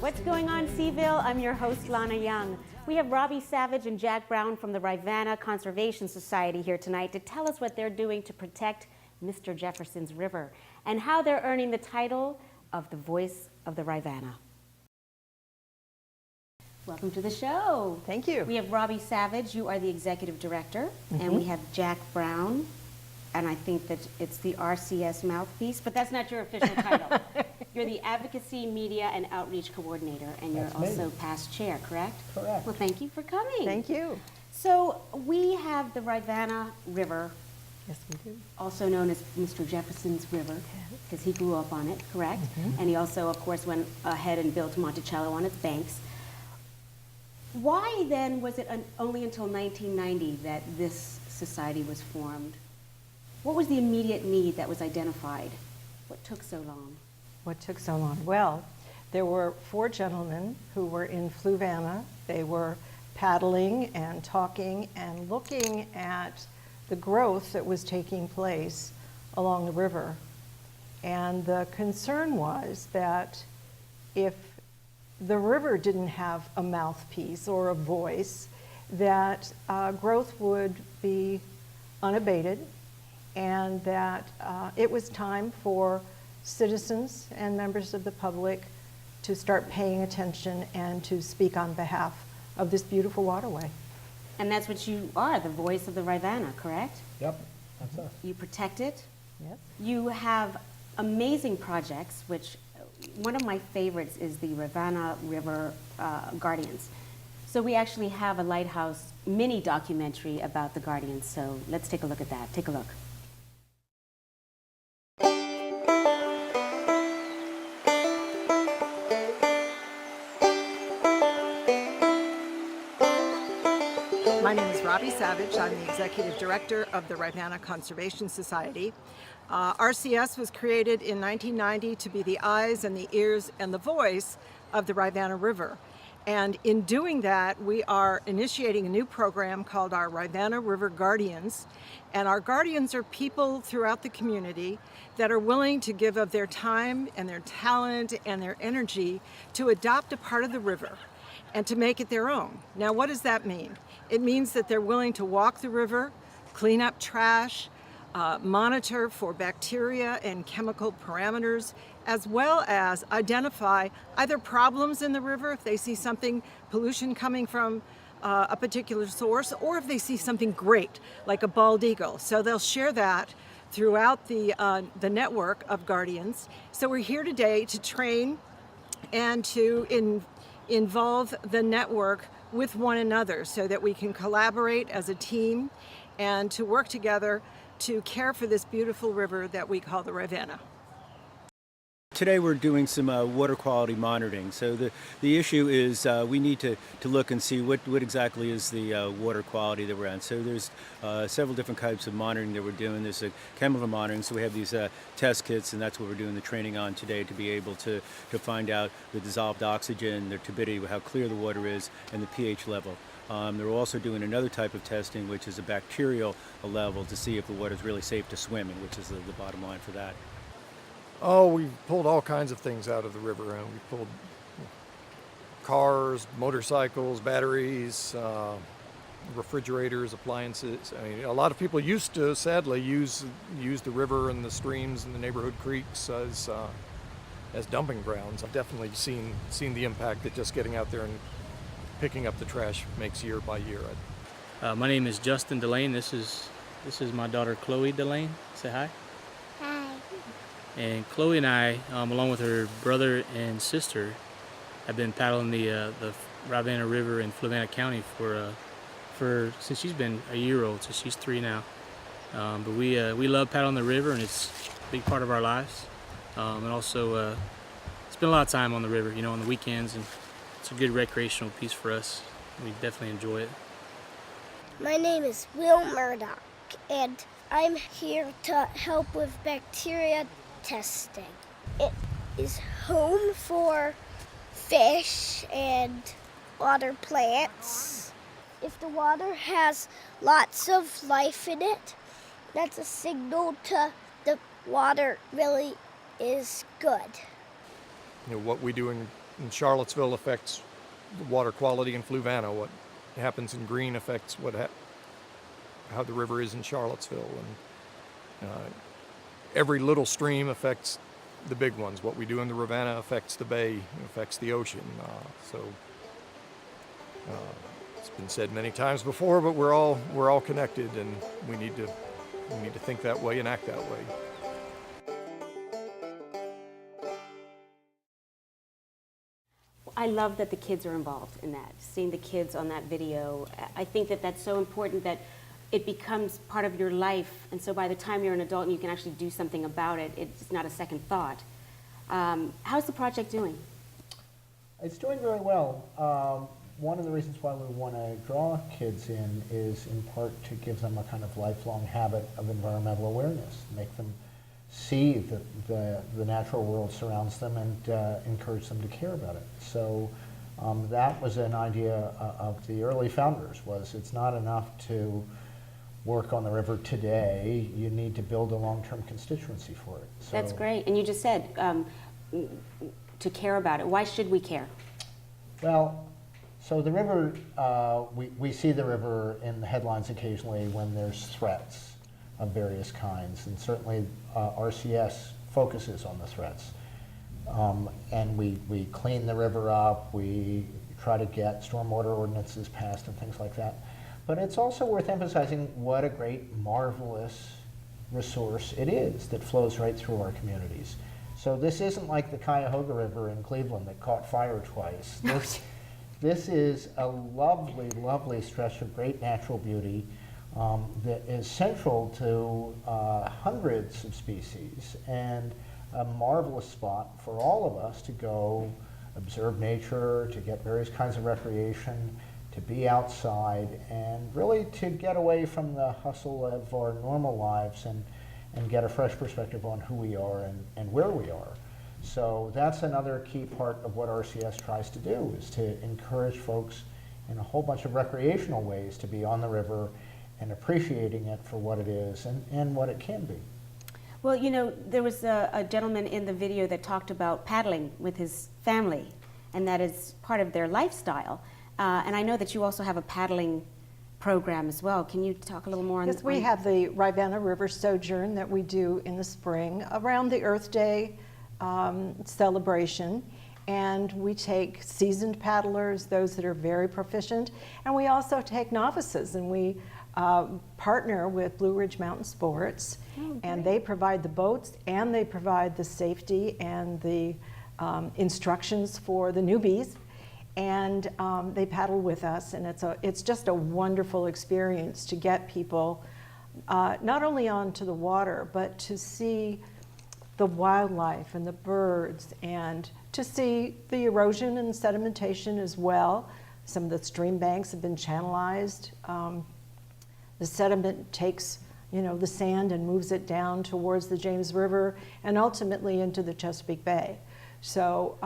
What's going on, Seaville? I'm your host, Lana Young. We have Robbi Savage and Jack Brown from the Rivanna Conservation Society here tonight to tell us what they're doing to protect Mr. Jefferson's River and how they're earning the title of the Voice of the Rivanna. Welcome to the show. Thank you. We have Robbi Savage, you are the executive director, and we have Jack Brown, and I think that it's the RCS mouthpiece, but that's not your official title. You're the Advocacy, Media, and Outreach Coordinator, and you're also past chair, correct? Correct. Well, thank you for coming. Thank you. So we have the Rivanna River, Yes, we do. also known as Mr. Jefferson's River, because he grew up on it, correct? And he also, of course, went ahead and built Monticello on its banks. Why then was it only until 1990 that this society was formed? What was the immediate need that was identified? What took so long? What took so long? Well, there were 4 gentlemen who were in Fluvanna. They were paddling and talking and looking at the growth that was taking place along the river. And the concern was that if the river didn't have a mouthpiece or a voice, that growth would be unabated, and that it was time for citizens and members of the public to start paying attention and to speak on behalf of this beautiful waterway. And that's what you are, the voice of the Rivanna, correct? Yep, that's us. You protect it. Yes. You have amazing projects, which one of my favorites is the Rivanna River Guardians. So we actually have a Lighthouse mini documentary about the Guardians. So let's take a look at that. Take a look. My name is Robbi Savage. I'm the Executive Director of the Rivanna Conservation Society. RCS was created in 1990 to be the eyes and the ears and the voice of the Rivanna River. And in doing that, we are initiating a new program called our Rivanna River Guardians. And our guardians are people throughout the community that are willing to give of their time and their talent and their energy to adopt a part of the river and to make it their own. Now, what does that mean? It means that they're willing to walk the river, clean up trash, monitor for bacteria and chemical parameters, as well as identify either problems in the river if they see something, pollution coming from a particular source, or if they see something great, like a bald eagle. So they'll share that throughout the network of guardians. So we're here today to train and to involve the network with one another so that we can collaborate as a team and to work together to care for this beautiful river that we call the Rivanna. Today we're doing some water quality monitoring. So the issue is we need to look and see what exactly is the water quality that we're on. So there's several different types of monitoring that we're doing. There's a chemical monitoring, so we have these test kits, and that's what we're doing the training on today, to be able to find out the dissolved oxygen, the turbidity, how clear the water is, and the pH level. They're also doing another type of testing, which is a bacterial level, to see if the water is really safe to swim in, which is the bottom line for that. Oh, we've pulled all kinds of things out of the river. We pulled cars, motorcycles, batteries, refrigerators, appliances. I mean, a lot of people used to, sadly, use the river and the streams and the neighborhood creeks as dumping grounds. I've definitely seen the impact that just getting out there and picking up the trash makes year by year. My name is Justin Delane. This is my daughter Chloe Delane. Say hi. Hi. And Chloe and I, along with her brother and sister, have been paddling the Rivanna River in Fluvanna County for since she's been a year old, so she's 3 now. But we love paddling the river, and it's a big part of our lives. And also spend a lot of time on the river, on the weekends, and it's a good recreational piece for us. We definitely enjoy it. My name is Will Murdoch, and I'm here to help with bacteria testing. It is home for fish and water plants. If the water has lots of life in it, that's a signal to the water really is good. What we do in in Charlottesville affects the water quality in Fluvanna. What happens in Greene affects how the river is in Charlottesville, and every little stream affects the big ones. What we do in the Rivanna affects the bay, affects the ocean. It's been said many times before, but we're all connected, and we need to think that way and act that way. I love that the kids are involved in that, seeing the kids on that video. I think that that's so important that it becomes part of your life, and so by the time you're an adult and you can actually do something about it, it's not a second thought. How's the project doing? It's doing very well. One of the reasons why we want to draw kids in is in part to give them a kind of lifelong habit of environmental awareness, make them see that the natural world surrounds them, and encourage them to care about it. So that was an idea of the early founders, was it's not enough to work on the river today, you need to build a long-term constituency for it. So, That's great. And you just said to care about it. Why should we care? well, so the river, we see the river in the headlines occasionally when there's threats of various kinds, and certainly RCS focuses on the threats. And we clean the river up, we try to get stormwater ordinances passed and things like that. But it's also worth emphasizing what a great, marvelous resource it is that flows right through our communities. So this isn't like the Cuyahoga River in Cleveland that caught fire twice. This is a lovely, lovely stretch of great natural beauty that is central to hundreds of species, and a marvelous spot for all of us to go observe nature, to get various kinds of recreation, to be outside, and really to get away from the hustle of our normal lives and get a fresh perspective on who we are and where we are. So that's another key part of what RCS tries to do, is to encourage folks in a whole bunch of recreational ways to be on the river and appreciating it for what it is and what it can be. Well, you know, there was a gentleman in the video that talked about paddling with his family, and that is part of their lifestyle. And I know that you also have a paddling program as well. Can you talk a little more on that? Yes, we have the Rivanna River Sojourn that we do in the spring around the Earth Day celebration. And we take seasoned paddlers, those that are very proficient, and we also take novices, and we partner with Blue Ridge Mountain Sports, and they provide the boats and they provide the safety and the instructions for the newbies, and they paddle with us, and it's just a wonderful experience to get people not only onto the water, but to see the wildlife and the birds, and to see the erosion and sedimentation as well. Some of the stream banks have been channelized. The sediment takes, the sand and moves it down towards the James River and ultimately into the Chesapeake Bay. So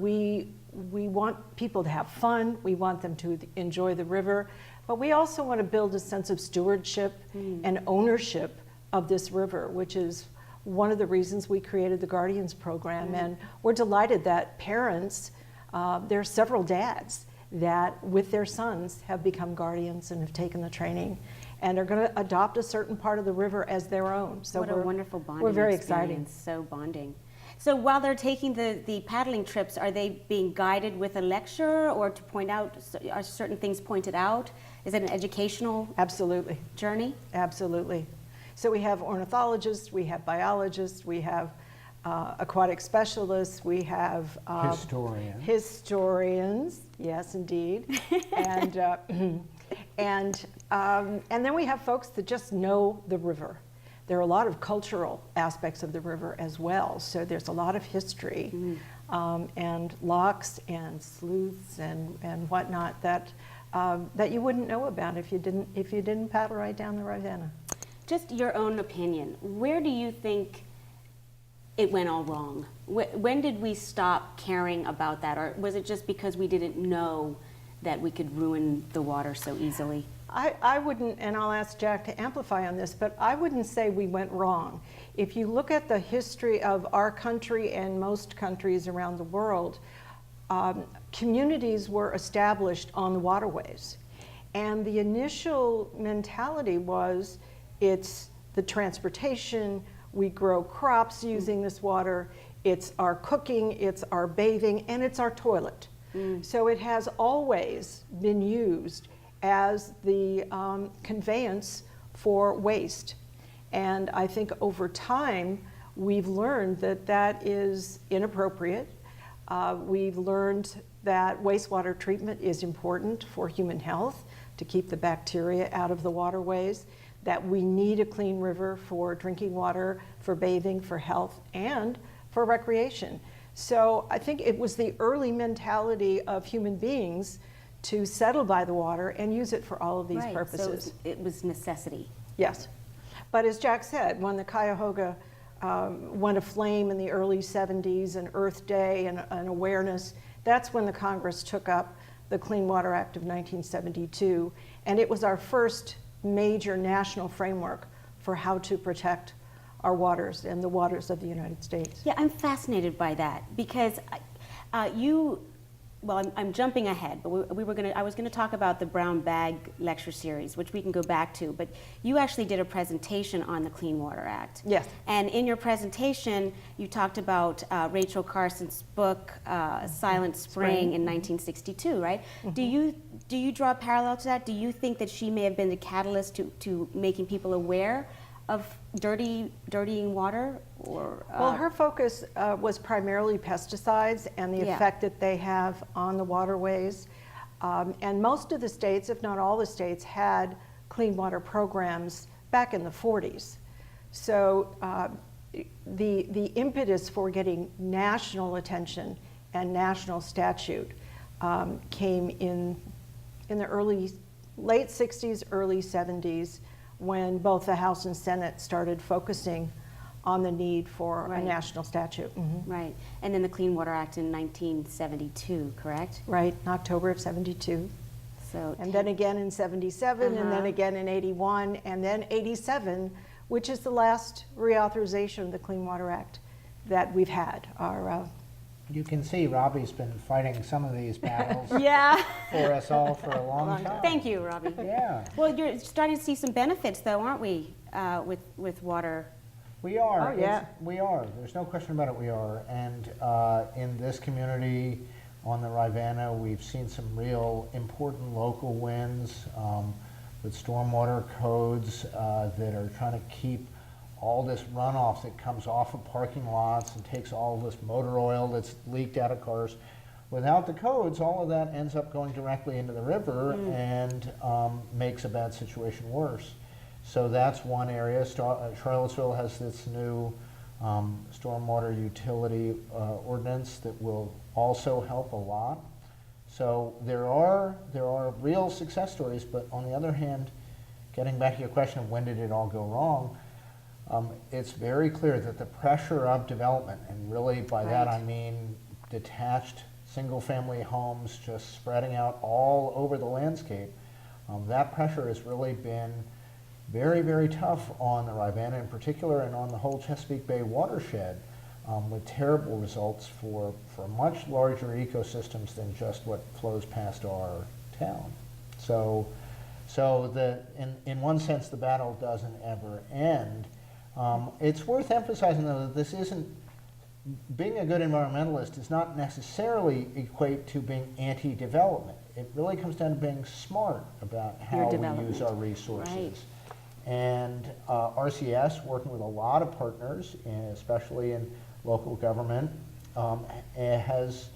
we want people to have fun. We want them to enjoy the river, but we also want to build a sense of stewardship and ownership of this river, which is one of the reasons we created the Guardians program. And we're delighted that parents, there are several dads that with their sons have become guardians and have taken the training and are going to adopt a certain part of the river as their own. So what a wonderful bonding we're very experience. excited. So bonding. So while they're taking the paddling trips, are they being guided with a lecture, or to point out, are certain things pointed out? Is it an educational Absolutely. journey? Absolutely. So we have ornithologists, we have biologists, we have aquatic specialists, we have historians, yes, indeed, and then we have folks that just know the river. There are a lot of cultural aspects of the river as well. So there's a lot of history and locks and sleuths and whatnot that you wouldn't know about if you didn't paddle right down the Rivanna. Just your own opinion. Where do you think it went all wrong? When did we stop caring about that? Or was it just because we didn't know that we could ruin the water so easily? I wouldn't, and I'll ask Jack to amplify on this, but I wouldn't say we went wrong. If you look at the history of our country and most countries around the world, communities were established on the waterways. And the initial mentality was, it's the transportation, we grow crops using this water, it's our cooking, it's our bathing, and it's our toilet. So it has always been used as the conveyance for waste. And I think over time, we've learned that that is inappropriate. We've learned that wastewater treatment is important for human health, to keep the bacteria out of the waterways, that we need a clean river for drinking water, for bathing, for health, and for recreation. So I think it was the early mentality of human beings to settle by the water and use it for all of these purposes. So it was necessity. Yes. But as Jack said, when the Cuyahoga went aflame in the early 70s, and Earth Day and awareness, that's when the Congress took up the Clean Water Act of 1972, and it was our first major national framework for how to protect our waters and the waters of the United States. Yeah, I'm fascinated by that because I'm jumping ahead, but I was gonna talk about the brown bag lecture series, which we can go back to, but you actually did a presentation on the Clean Water Act. Yes. And in your presentation, you talked about Rachel Carson's book, Silent Spring in 1962, right? Do you draw a parallel to that? Do you think that she may have been the catalyst to making people aware of dirtying water? Or well, her focus was primarily pesticides and the effect that they have on the waterways. And most of the states, if not all the states, had clean water programs back in the 40s. So the impetus for getting national attention and national statute came in the late 60s, early 70s, when both the House and Senate started focusing on the need for a national statute. Right, and then the Clean Water Act in 1972, correct? Right, in October of 72. So and then again in 77, and then again in 81, and then 87, which is the last reauthorization of the Clean Water Act that we've had. You can see Robbi's been fighting some of these battles yeah. for us all for a long time. Thank you, Robbi. Yeah. Well, you're starting to see some benefits, though, aren't we, with water? We are. Oh, yeah. We are. There's no question about it, we are. And in this community on the Rivanna, we've seen some real important local wins with stormwater codes that are trying to keep all this runoff that comes off of parking lots and takes all this motor oil that's leaked out of cars. Without the codes, all of that ends up going directly into the river and makes a bad situation worse. So that's one area. Charlottesville has this new stormwater utility ordinance that will also help a lot. So there are real success stories, but on the other hand, getting back to your question of when did it all go wrong, it's very clear that the pressure of development, and really by that I mean detached single-family homes just spreading out all over the landscape, that pressure has really been very, very tough on the Rivanna in particular and on the whole Chesapeake Bay watershed, with terrible results for much larger ecosystems than just what flows past our town. So in one sense, the battle doesn't ever end. It's worth emphasizing, though, that this isn't, being a good environmentalist does not necessarily equate to being anti-development. It really comes down to being smart about how we use our resources. Right. And RCS, working with a lot of partners, especially in local government, has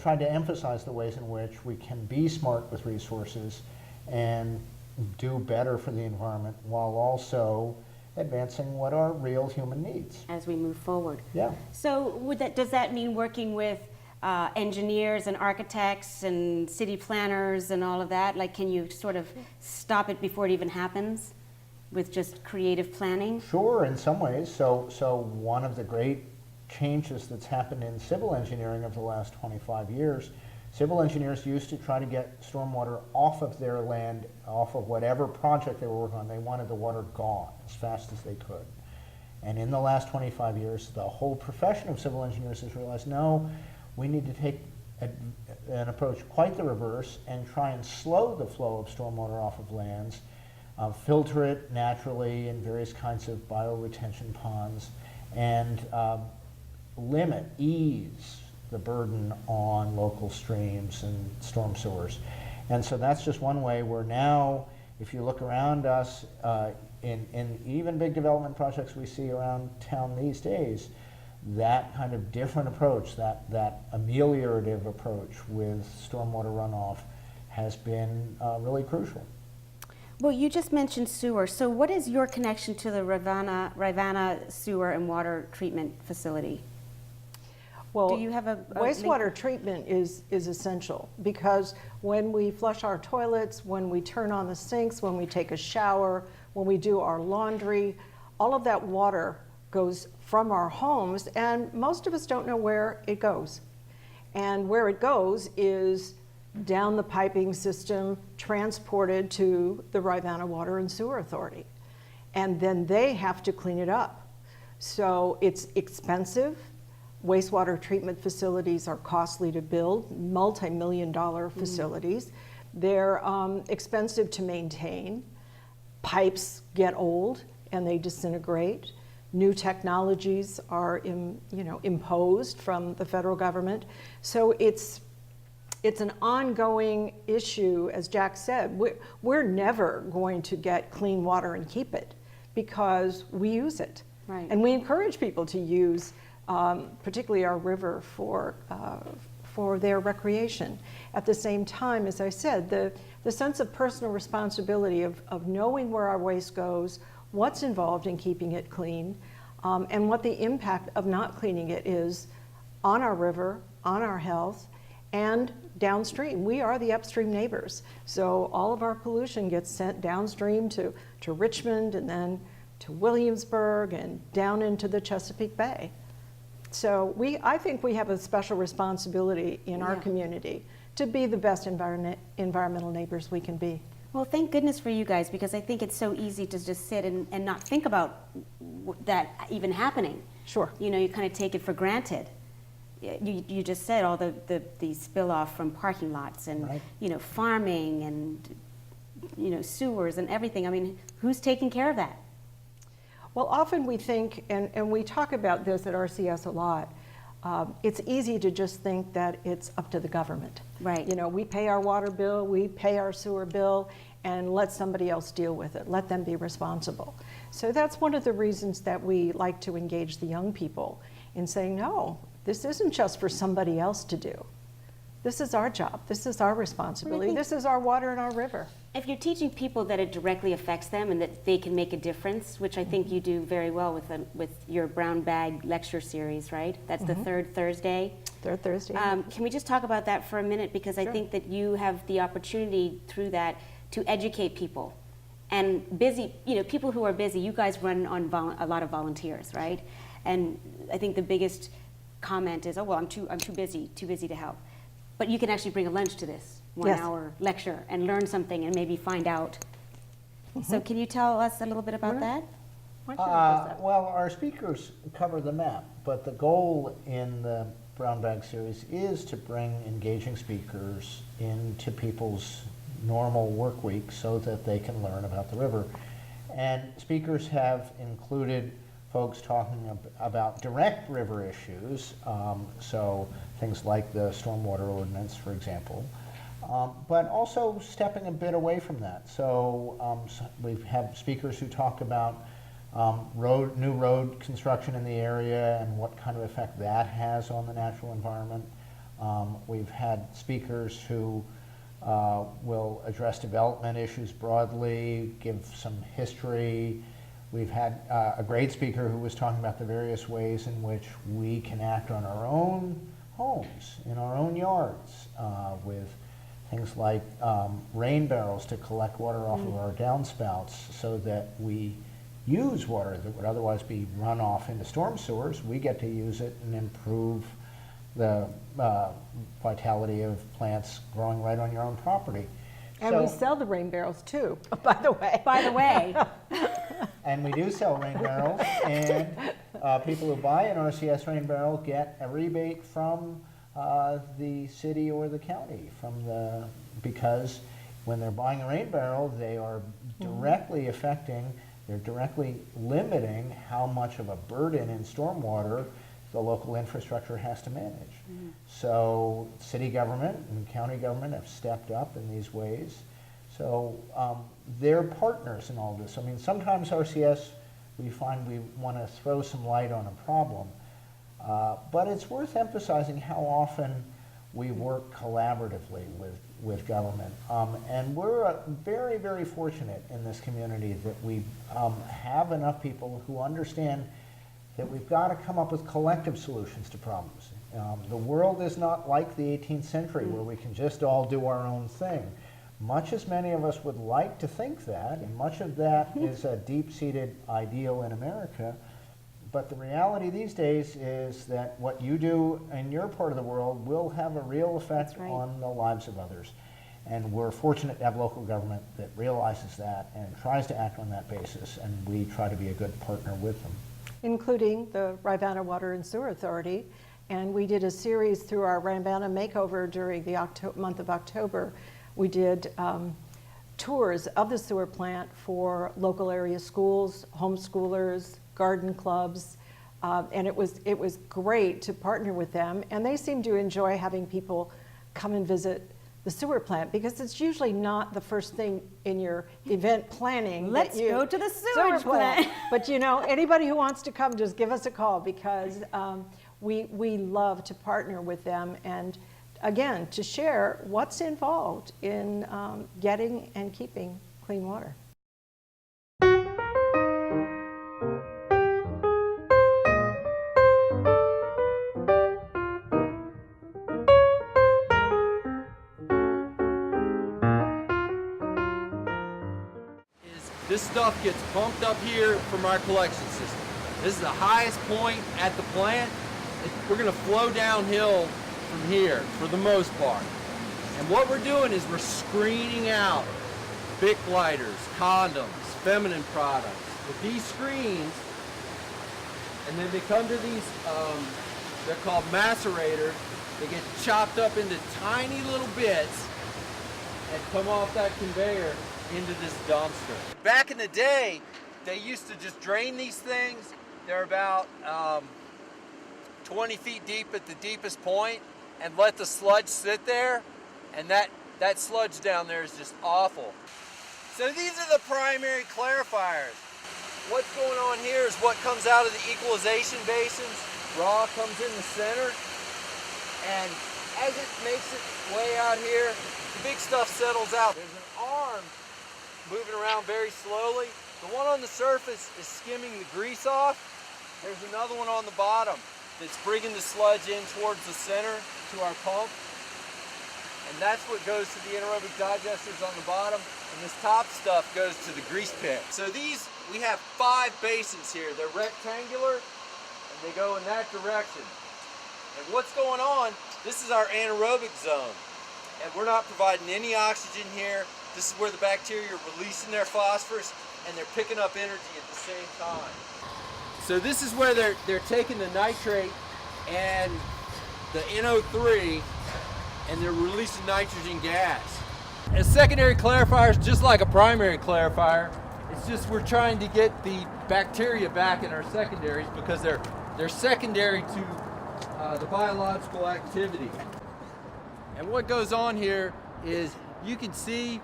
tried to emphasize the ways in which we can be smart with resources and do better for the environment while also advancing what are real human needs. As we move forward. Yeah. So does that mean working with engineers and architects and city planners and all of that? Like, can you sort of stop it before it even happens with just creative planning? Sure, in some ways. So one of the great changes that's happened in civil engineering over the last 25 years, civil engineers used to try to get stormwater off of their land, off of whatever project they were working on. They wanted the water gone as fast as they could. And in the last 25 years, the whole profession of civil engineers has realized, no, we need to take an approach quite the reverse and try and slow the flow of stormwater off of lands, filter it naturally in various kinds of bioretention ponds, and ease the burden on local streams and storm sewers. And so that's just one way where now, if you look around us, in even big development projects we see around town these days, that kind of different approach, that ameliorative approach with stormwater runoff has been really crucial. Well, you just mentioned sewer. So what is your connection to the Rivanna Sewer and Water Treatment Facility? Well, Do you have a wastewater treatment is essential, because when we flush our toilets, when we turn on the sinks, when we take a shower, when we do our laundry, all of that water goes from our homes, and most of us don't know where it goes. And where it goes is down the piping system, transported to the Rivanna Water and Sewer Authority. And then they have to clean it up. So it's expensive. Wastewater treatment facilities are costly to build, multi-million-dollar facilities. They're expensive to maintain. Pipes get old and they disintegrate. New technologies are imposed from the federal government. So it's an ongoing issue. As Jack said, we're never going to get clean water and keep it, because we use it. Right. And we encourage people to use particularly our river for their recreation. At the same time, as I said, the sense of personal responsibility of knowing where our waste goes, what's involved in keeping it clean, and what the impact of not cleaning it is on our river, on our health, and downstream. We are the upstream neighbors. So all of our pollution gets sent downstream to Richmond, and then to Williamsburg, and down into the Chesapeake Bay. So I think we have a special responsibility in our community to be the best environmental neighbors we can be. Well, thank goodness for you guys, because I think it's so easy to just sit and not think about that even happening. Sure. You know, you kind of take it for granted. You just said all the spill off from parking lots and, Right. you know, farming and, you know, sewers and everything. I mean, who's taking care of that? Well, often we think, and we talk about this at RCS a lot, it's easy to just think that it's up to the government. Right. You know, we pay our water bill, we pay our sewer bill, and let somebody else deal with it. Let them be responsible. So that's one of the reasons that we like to engage the young people in saying, no, this isn't just for somebody else to do. This is our job. This is our responsibility. This is our water and our river. If you're teaching people that it directly affects them and that they can make a difference, which I think you do very well with your brown bag lecture series, right? That's the third Thursday. Third Thursday. Can we just talk about that for a minute? Because I Sure. think that you have the opportunity through that to educate people. And busy, you know, people who are busy, you guys run on a lot of volunteers, right? And I think the biggest comment is, oh, well, I'm too busy to help. But you can actually bring a lunch to this 1 Yes. hour lecture and learn something and maybe find out. So can you tell us a little bit about that? Why don't you address that? Well, our speakers cover the map, but the goal in the Brown Bag series is to bring engaging speakers into people's normal work week so that they can learn about the river. And speakers have included folks talking about direct river issues, so things like the stormwater ordinance, for example, but also stepping a bit away from that. So we have speakers who talk about new road construction in the area and what kind of effect that has on the natural environment. We've had speakers who will address development issues broadly, give some history. We've had a great speaker who was talking about the various ways in which we can act on our own homes, in our own yards, with things like rain barrels to collect water off of our downspouts so that we use water that would otherwise be run off into storm sewers. We get to use it and improve the vitality of plants growing right on your own property. And we sell the rain barrels too, by the way. By the way, And we do sell rain barrels, and people who buy an RCS rain barrel get a rebate from the city or the county because when they're buying a rain barrel, they are directly they're directly limiting how much of a burden in stormwater the local infrastructure has to manage. So city government and county government have stepped up in these ways. So they're partners in all this. I mean, sometimes RCS, we find we want to throw some light on a problem, but it's worth emphasizing how often we work collaboratively with government. And we're very, very fortunate in this community that we have enough people who understand that we've got to come up with collective solutions to problems. The world is not like the 18th century where we can just all do our own thing. Much as many of us would like to think that, and much of that is a deep-seated ideal in America, but the reality these days is that what you do in your part of the world will have a real effect on the lives of others. And we're fortunate to have local government that realizes that and tries to act on that basis, and we try to be a good partner with them. Including the Rivanna Water and Sewer Authority. And we did a series through our Rivanna Makeover during the month of October. We did tours of the sewer plant for local area schools, homeschoolers, garden clubs, and it was great to partner with them. And they seem to enjoy having people come and visit the sewer plant because it's usually not the first thing in your event planning. Let's go to the sewage plant. But you know, anybody who wants to come, just give us a call because we love to partner with them and again, to share what's involved in getting and keeping clean water. This stuff gets pumped up here from our collection system. This is the highest point at the plant. We're going to flow downhill from here for the most part. And what we're doing is we're screening out Bic lighters, condoms, feminine products with these screens, and then they come to these, they're called macerators. They get chopped up into tiny little bits and come off that conveyor into this dumpster. Back in the day, they used to just drain these things. They're about 20 feet deep at the deepest point and let the sludge sit there, and that sludge down there is just awful. So these are the primary clarifiers. What's going on here is what comes out of the equalization basins. Raw comes in the center, and as it makes its way out here, the big stuff settles out. There's an arm moving around very slowly. The one on the surface is skimming the grease off. There's another one on the bottom that's bringing the sludge in towards the center to our pump. And that's what goes to the anaerobic digesters on the bottom. And this top stuff goes to the grease pit. So these, we have 5 basins here. They're rectangular and they go in that direction. And what's going on, this is our anaerobic zone. And we're not providing any oxygen here. This is where the bacteria are releasing their phosphorus and they're picking up energy at the same time. So this is where they're taking the nitrate and the NO3 and they're releasing nitrogen gas. A secondary clarifier is just like a primary clarifier. It's just we're trying to get the bacteria back in our secondaries because they're secondary to the biological activity. And what goes on here is you can see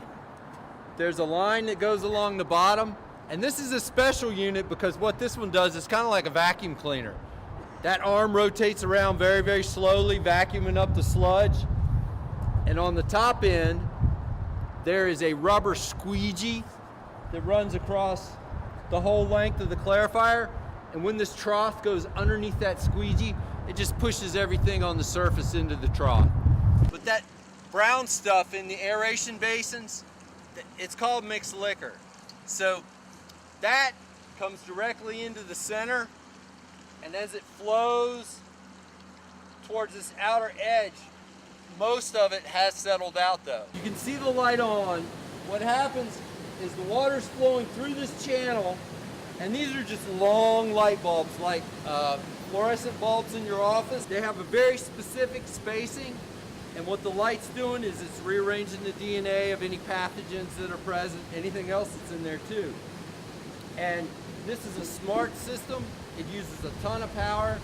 there's a line that goes along the bottom, and this is a special unit because what this one does is kind of like a vacuum cleaner. That arm rotates around very, very slowly, vacuuming up the sludge. And on the top end, there is a rubber squeegee that runs across the whole length of the clarifier. And when this trough goes underneath that squeegee, it just pushes everything on the surface into the trough. But that brown stuff in the aeration basins, it's called mixed liquor. So that comes directly into the center, and as it flows towards this outer edge, most of it has settled out though. You can see the light on. What happens is the water's flowing through this channel, and these are just long light bulbs, like fluorescent bulbs in your office, they have a very specific spacing, and what the light's doing is it's rearranging the DNA of any pathogens that are present, anything else that's in there too. And this is a smart system. It uses a ton of power,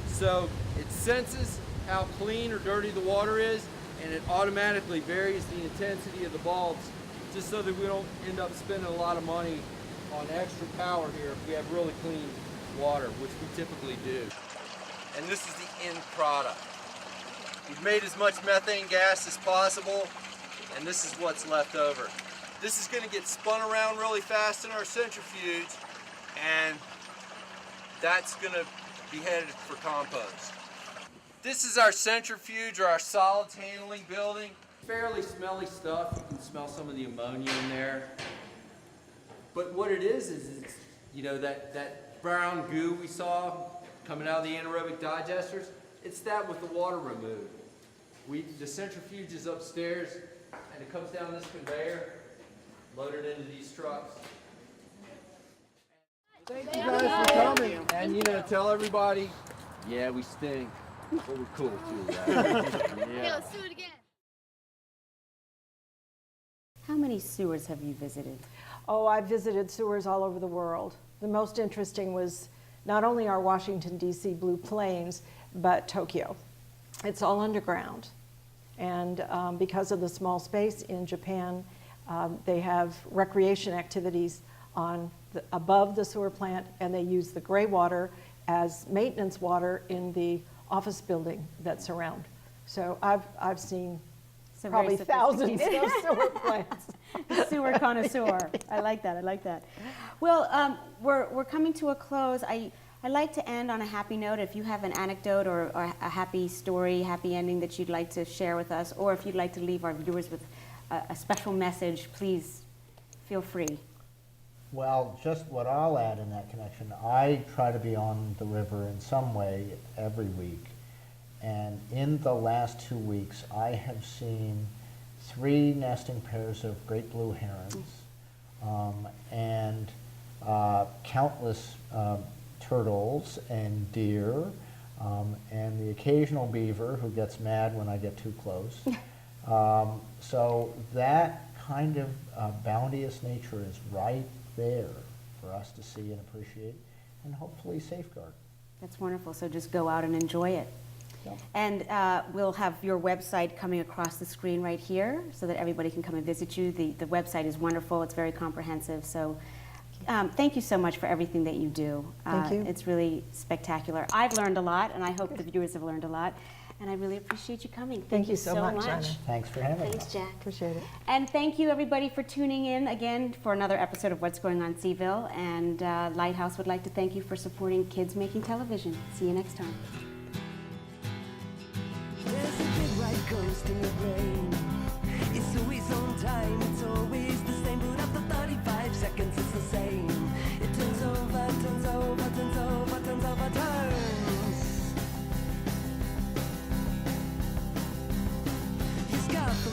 so it senses how clean or dirty the water is, and it automatically varies the intensity of the bulbs, just so that we don't end up spending a lot of money on extra power here if we have really clean water, which we typically do. And this is the end product. We've made as much methane gas as possible, and this is what's left over. This is going to get spun around really fast in our centrifuge, and that's going to be headed for compost. This is our centrifuge, or our solids handling building. Fairly smelly stuff. You can smell some of the ammonia in there. But what it is it's, you know, that brown goo we saw coming out of the anaerobic digesters, it's that with the water removed. The centrifuge is upstairs, and it comes down this conveyor, loaded into these trucks. Thank you guys for coming. And, you know, tell everybody, yeah, we stink, but we're cool too, right? Yeah. Let's do it again. How many sewers have you visited? Oh, I've visited sewers all over the world. The most interesting was not only our Washington, D.C. Blue Plains, but Tokyo. It's all underground. And because of the small space in Japan, they have recreation activities above the sewer plant, and they use the gray water as maintenance water in the office building that's around. So I've seen So probably very thousands of sophisticated. sewer plants. Sewer connoisseur. I like that. I like that. Well, we're coming to a close. I like to end on a happy note. If you have an anecdote or a happy story, happy ending that you'd like to share with us, or if you'd like to leave our viewers with a special message, please feel free. Well, just what I'll add in that connection, I try to be on the river in some way every week. And in the last 2 weeks, I have seen 3 nesting pairs of great blue herons and countless turtles and deer and the occasional beaver who gets mad when I get too close. So that kind of bounteous nature is right there for us to see and appreciate and hopefully safeguard. That's wonderful. So just go out and enjoy it. Yep. And we'll have your website coming across the screen right here so that everybody can come and visit you. The website is wonderful. It's very comprehensive. So thank you so much for everything that you do. Thank you. It's really spectacular. I've learned a lot, and I hope the viewers have learned a lot. And I really appreciate you coming. Thank you so much, Anna. Thanks for having Thanks, us. Jack. Appreciate it. And thank you, everybody, for tuning in again for another episode of What's Going on Seaville. And Lighthouse would like to thank you for supporting kids making television. See you next time. There's a big white ghost in your brain. It's always on time, it's always the same, but after 35 seconds it's the same. It turns over, turns over, turns over, turns over, turns. He's got the